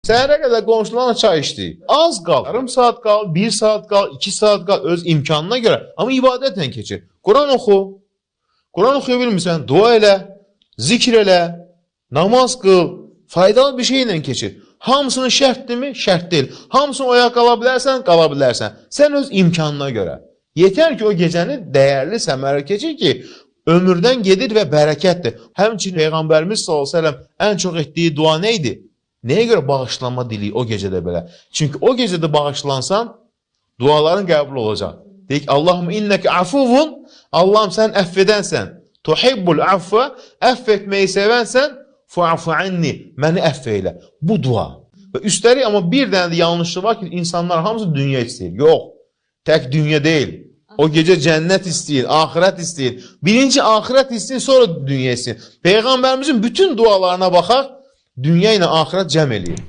Səhərə qədər qonşularla çay içdik. Az qal, yarım saat qal, 1 saat qal, 2 saat qal, öz imkanına görə. Amma ibadətlə keçir. Quran oxu. Quran oxuya bilmirsən, dua elə, zikr elə, namaz qıl, faydalı bir şeylə keçir. Hamısının şərtdirmi? Şərt deyil. Hamısını oyaq qala bilərsən, qala bilərsən. Sən öz imkanına görə. Yetər ki, o gecəni dəyərli səmərə keçir ki, ömürdən gedir və bərəkətdir. Həmçinin Peyğəmbərimiz s.ə.v ən çox etdiyi dua nə idi? Nəyə görə bağışlanma dili o gecədə belə? Çünki o gecədə bağışlansan, duaların qəbul olacaq. Deyək, Allahım innəki afuvun, Allahım sən əff edənsən. Tuhibbul affə, əff etməyi sevənsən, fu'afu anni, məni əff eylə. Bu dua. Və üstəlik, amma bir dənə də yanlışlığı var ki, insanlar hamısı dünya istəyir. Yox, tək dünya deyil. O gecə cənnət istəyir, axirət istəyir. Birinci axirət istəyir, sonra dünya istəyir. Peyğəmbərimizin bütün dualarına baxaq, dünya ilə axirət cəm eləyir.